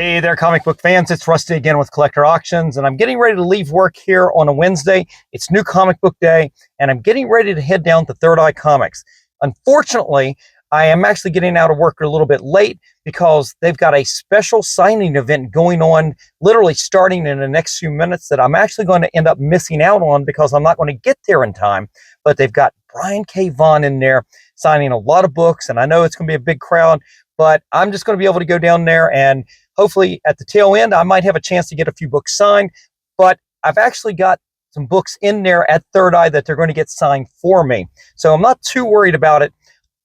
Hey there, comic book fans. It's Rusty again with Collector Auctions, and I'm getting ready to leave work here on a Wednesday. It's New Comic Book Day, and I'm getting ready to head down to Third Eye Comics. Unfortunately, I am actually getting out of work a little bit late because they've got a special signing event going on, literally starting in the next few minutes, that I'm actually going to end up missing out on because I'm not going to get there in time. But they've got Brian K. Vaughan in there signing a lot of books, and I know it's going to be a big crowd, but I'm just going to be able to go down there, and hopefully at the tail end, I might have a chance to get a few books signed. But I've actually got some books in there at Third Eye that they're going to get signed for me. So I'm not too worried about it,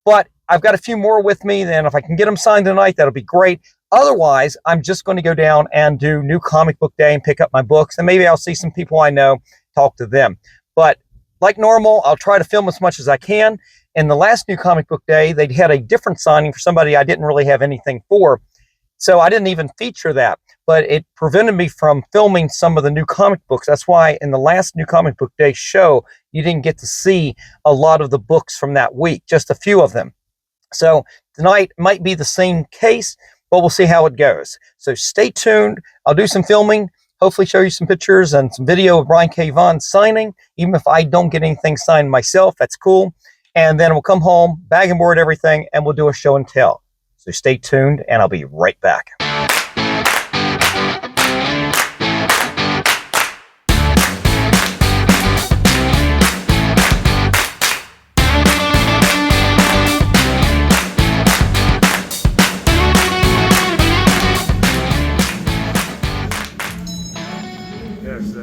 but I've got a few more with me. Then if I can get them signed tonight, that'll be great. Otherwise, I'm just going to go down and do New Comic Book Day and pick up my books, and maybe I'll see some people I know, talk to them. But like normal, I'll try to film as much as I can. In the last New Comic Book Day, they had a different signing for somebody I didn't really have anything for. So I didn't even feature that, but it prevented me from filming some of the new comic books. That's why in the last New Comic Book Day show, you didn't get to see a lot of the books from that week, just a few of them. So tonight might be the same case, but we'll see how it goes. So stay tuned. I'll do some filming, hopefully show you some pictures and some video of Brian K. Vaughan signing. Even if I don't get anything signed myself, that's cool. And then we'll come home, bag and board everything, and we'll do a show and tell. So stay tuned, and I'll be right back. Yes,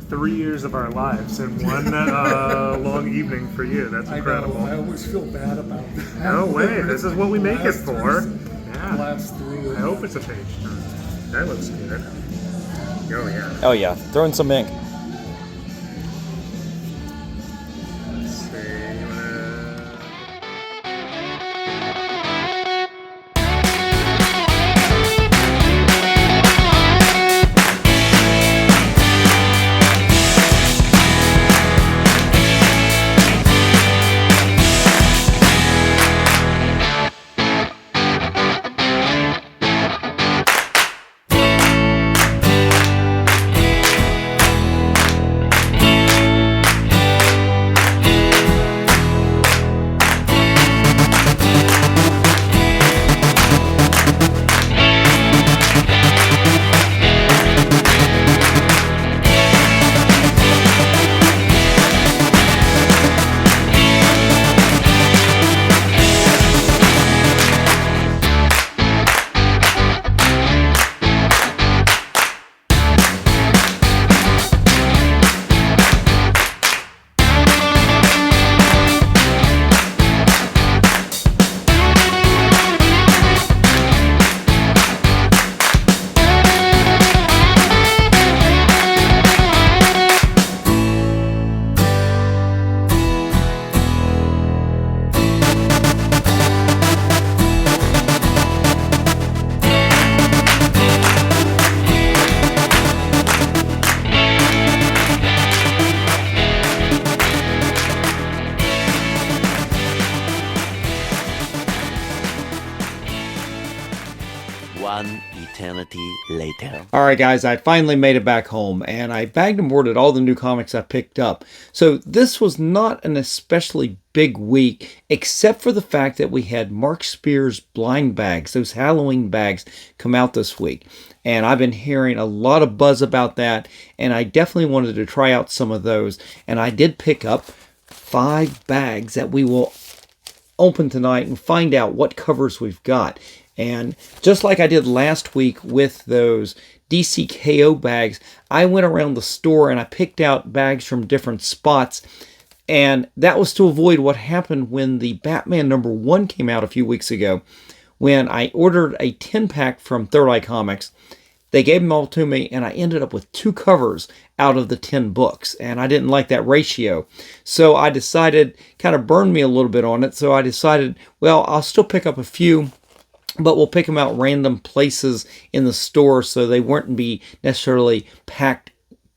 3 years of our lives in one long evening for you. That's incredible. I always feel bad about that. No way. This is what we make it for. Yeah. Blast through it. I hope it's a page turn. That looks good. Oh, yeah. Oh yeah, throwing some ink. Let's see. You wanna... One eternity later. Alright guys, I finally made it back home, and I bagged and boarded all the new comics I picked up. So this was not an especially big week, except for the fact that we had Mark Spear's blind bags, those Halloween bags, come out this week. And I've been hearing a lot of buzz about that, and I definitely wanted to try out some of those. And I did pick up 5 bags that we will open tonight and find out what covers we've got. And just like I did last week with those DCKO bags, I went around the store and I picked out bags from different spots. And that was to avoid what happened when the Batman #1 came out a few weeks ago. When I ordered a 10-pack from Third Eye Comics, they gave them all to me, and I ended up with 2 covers out of the 10 books, and I didn't like that ratio. So I decided, kind of burned me a little bit on it, so I decided, well, I'll still pick up a few, but we'll pick them out random places in the store so they wouldn't be necessarily packed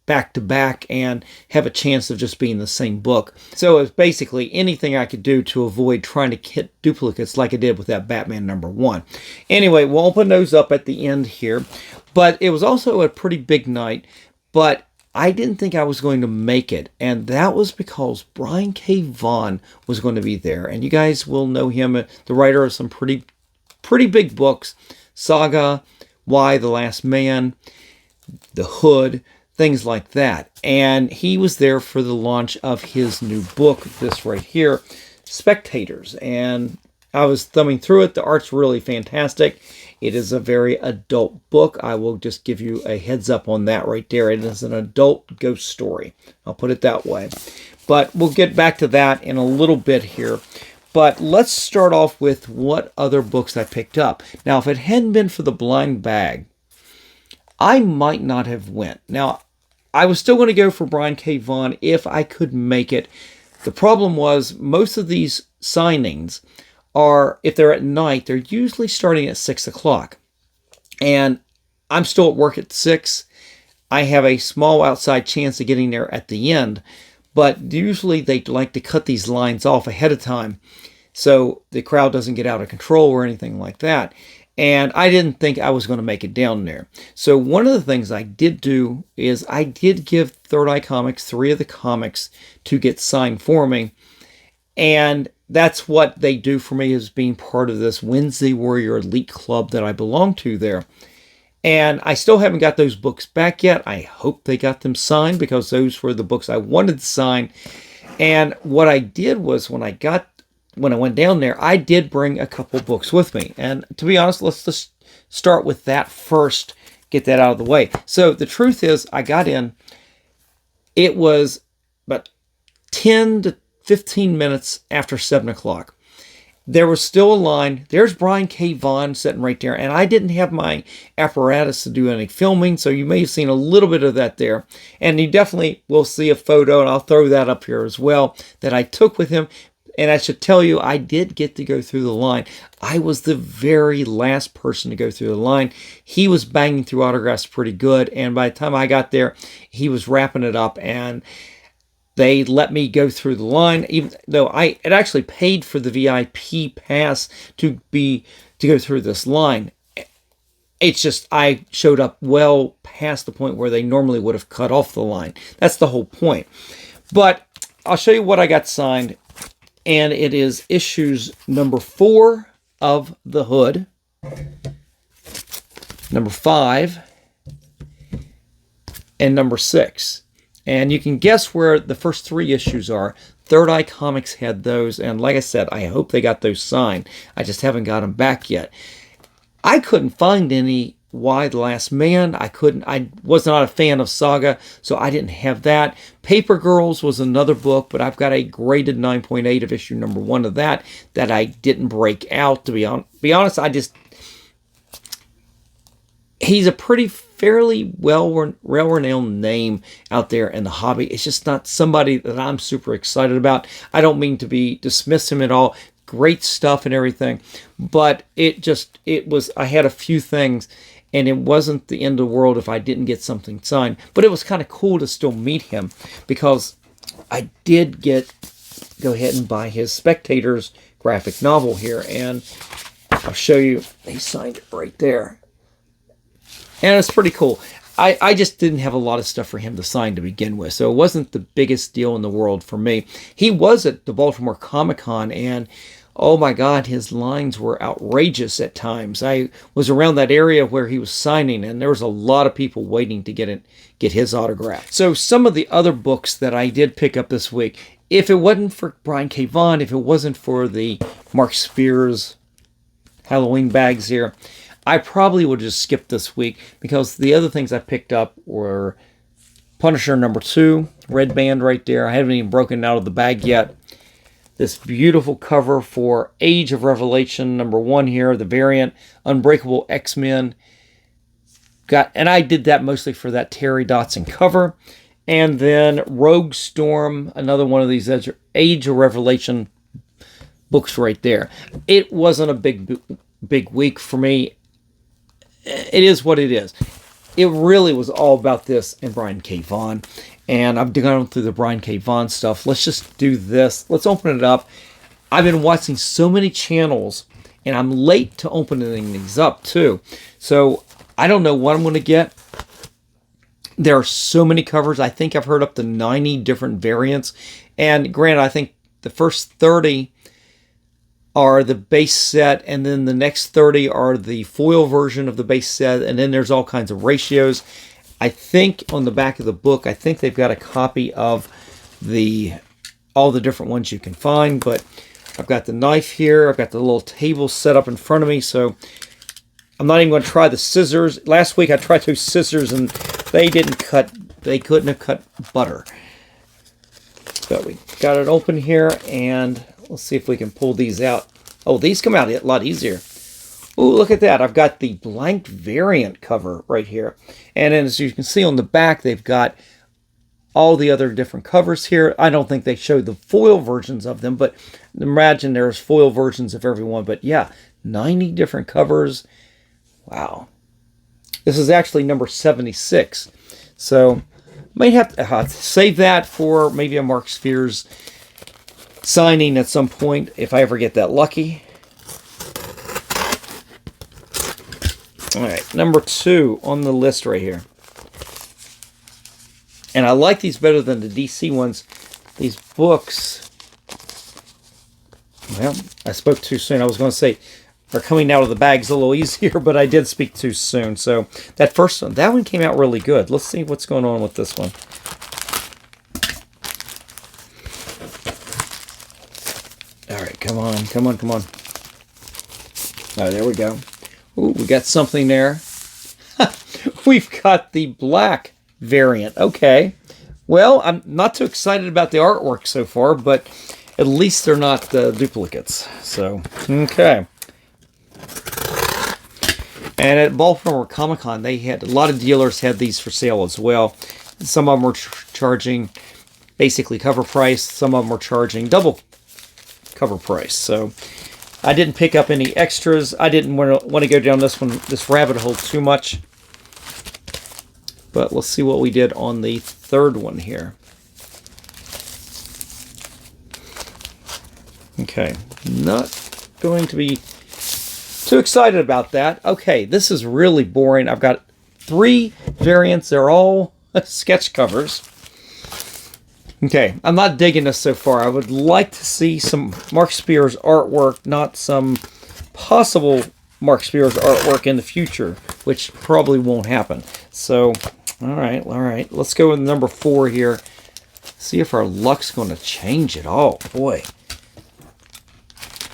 back to back and have a chance of just being the same book. So it's basically anything I could do to avoid trying to hit duplicates like I did with that Batman #1. Anyway, we'll open those up at the end here. But it was also a pretty big night, but I didn't think I was going to make it. And that was because Brian K. Vaughan was going to be there. And you guys will know him, the writer of some pretty big books. Saga, Why, The Last Man, The Hood, things like that. And he was there for the launch of his new book, this right here, Spectators. And I was thumbing through it. The art's really fantastic. It is a very adult book. I will just give you a heads up on that right there. It is an adult ghost story. I'll put it that way. But we'll get back to that in a little bit here. But let's start off with what other books I picked up. Now, if it hadn't been for the blind bag, I might not have went. Now, I was still going to go for Brian K. Vaughan if I could make it. The problem was most of these signings are, if they're at night, they're usually starting at 6 o'clock. And I'm still at work at 6. I have a small outside chance of getting there at the end. But usually they like to cut these lines off ahead of time so the crowd doesn't get out of control or anything like that. And I didn't think I was going to make it down there. So one of the things I did do is I did give Third Eye Comics 3 of the comics to get signed for me. And that's what they do for me, as being part of this Wednesday Warrior Elite Club that I belong to there. And I still haven't got those books back yet. I hope they got them signed because those were the books I wanted to sign. And what I did was when I went down there, I did bring a couple books with me. And to be honest, let's just start with that first, get that out of the way. So the truth is, I got in, it was about 10 to 15 minutes after 7 o'clock. There was still a line. There's Brian K. Vaughan sitting right there. And I didn't have my apparatus to do any filming, so you may have seen a little bit of that there. And you definitely will see a photo, and I'll throw that up here as well, that I took with him. And I should tell you, I did get to go through the line. I was the very last person to go through the line. He was banging through autographs pretty good. And by the time I got there, he was wrapping it up. And they let me go through the line, even though I had actually paid for the VIP pass to go through this line. It's just I showed up well past the point where they normally would have cut off the line. That's the whole point. But I'll show you what I got signed. And it is issues number 4 of The Hood, number 5, and number 6. And you can guess where the first 3 issues are. Third Eye Comics had those, and like I said, I hope they got those signed. I just haven't got them back yet. I couldn't find any Why, The Last Man. I was not a fan of Saga, so I didn't have that. Paper Girls was another book, but I've got a graded 9.8 of issue number 1 of that I didn't break out. To be honest, he's a fairly well-renowned name out there in the hobby. It's just not somebody that I'm super excited about. I don't mean to dismiss him at all. Great stuff and everything, but I had a few things, and it wasn't the end of the world if I didn't get something signed. But it was kind of cool to still meet him, because I did go ahead and buy his Spectators graphic novel here, and I'll show you. They signed it right there. And it's pretty cool. I just didn't have a lot of stuff for him to sign to begin with, so it wasn't the biggest deal in the world for me. He was at the Baltimore Comic-Con, and oh my God, his lines were outrageous at times. I was around that area where he was signing, and there was a lot of people waiting to get his autograph. So some of the other books that I did pick up this week, if it wasn't for Brian K. Vaughan, if it wasn't for the Mark Spears Halloween bags here, I probably would just skip this week, because the other things I picked up were Punisher number 2, red band right there. I haven't even broken it out of the bag yet. This beautiful cover for Age of Revelation number 1 here, the variant, Unbreakable X-Men. And I did that mostly for that Terry Dotson cover. And then Rogue Storm, another one of these Age of Revelation books right there. It wasn't a big week for me. It is what it is. it really was all about this and Brian K. Vaughan. And I've gone through the Brian K. Vaughan stuff. Let's just do this. Let's open it up. I've been watching so many channels, and I'm late to opening these up too. So I don't know what I'm going to get. There are so many covers. I think I've heard up to 90 different variants. And granted, I think the first 30 are the base set, and then the next 30 are the foil version of the base set, and then there's all kinds of ratios. I think on the back of the book, I think they've got a copy of all the different ones you can find, but I've got the knife here. I've got the little table set up in front of me, so I'm not even going to try the scissors. Last week I tried those scissors and they couldn't have cut butter. So we got it open here, and let's see if we can pull these out. Oh, these come out a lot easier. Ooh, look at that. I've got the blank variant cover right here. And then as you can see on the back, they've got all the other different covers here. I don't think they showed the foil versions of them, but imagine there's foil versions of everyone. But yeah, 90 different covers. Wow. This is actually number 76. So might have to save that for maybe a Mark Spheres signing at some point if I ever get that lucky. All right, number 2 on the list right here. And I like these better than the DC ones. These books, well, I spoke too soon. I was going to say are coming out of the bags a little easier, but I did speak too soon. So that first one, that one came out really good. Let's see what's going on with this one. All right, come on, come on, come on. All right, there we go. Ooh, we got something there. We've got the black variant. Okay. Well, I'm not too excited about the artwork so far, but at least they're not duplicates. So, okay. And at Baltimore Comic Con, they had a lot of dealers had these for sale as well. Some of them were charging basically cover price. Some of them were charging double cover price. So I didn't pick up any extras. I didn't want to go down this rabbit hole too much. But let's see what we did on the third one here. Okay, not going to be too excited about that. Okay, this is really boring. I've got 3 variants. They're all sketch covers. Okay, I'm not digging this so far. I would like to see some Mark Spheres artwork, not some possible Mark Spheres artwork in the future, which probably won't happen. So, all right. Let's go with number 4 here. See if our luck's going to change at all. Boy.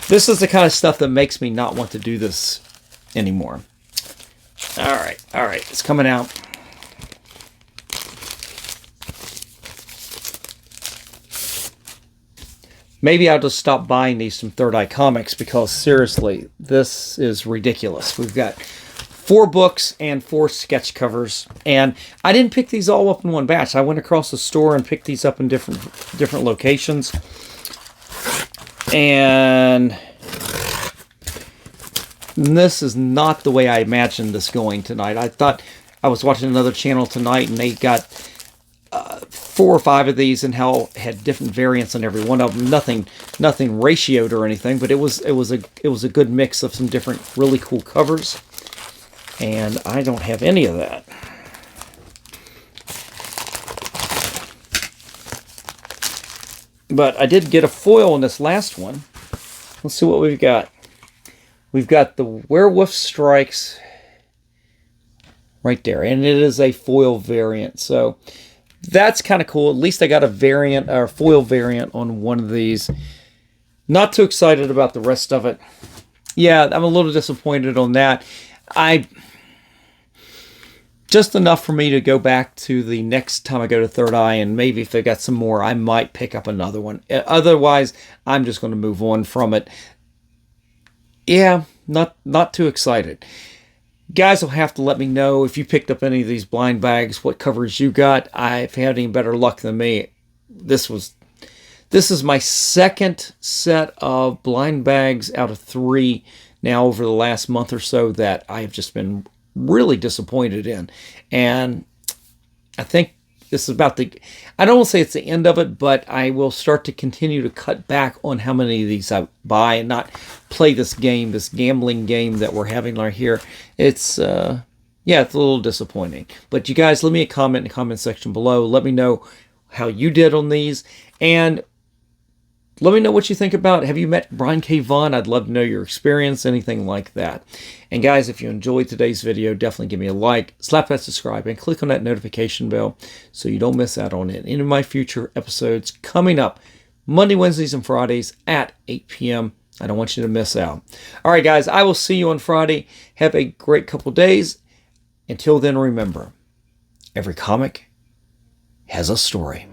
This is the kind of stuff that makes me not want to do this anymore. All right. It's coming out. Maybe I'll just stop buying these from Third Eye Comics because seriously, this is ridiculous. We've got 4 books and 4 sketch covers, and I didn't pick these all up in one batch. I went across the store and picked these up in different locations. And this is not the way I imagined this going tonight. I thought I was watching another channel tonight, and they got 4 or 5 of these and had different variants on every one of them. Nothing ratioed or anything, but it was a good mix of some different really cool covers. And I don't have any of that. But I did get a foil in this last one. Let's see what we've got. We've got the Werewolf Strikes right there, and it is a foil variant. So that's kind of cool. At least I got a variant or foil variant on one of these. Not too excited about the rest of it. Yeah, I'm a little disappointed on that. Just enough for me to go back to the next time I go to Third Eye, and maybe if they got some more, I might pick up another one. Otherwise, I'm just going to move on from it. Yeah, not too excited. Guys will have to let me know if you picked up any of these blind bags, what covers you got. I've had any better luck than me. This is my second set of blind bags out of 3 now over the last month or so that I have just been really disappointed in. And I think this is about I don't want to say it's the end of it, but I will start to continue to cut back on how many of these I buy and not play this game, this gambling game that we're having right here. It's, yeah, it's a little disappointing. But you guys, leave me a comment in the comment section below. Let me know how you did on these. And let me know what you think about, have you met Brian K. Vaughan? I'd love to know your experience, anything like that. And guys, if you enjoyed today's video, definitely give me a like, slap that subscribe, and click on that notification bell so you don't miss out on it. Any of my future episodes coming up Monday, Wednesdays, and Fridays at 8 p.m. I don't want you to miss out. All right, guys, I will see you on Friday. Have a great couple days. Until then, remember, every comic has a story.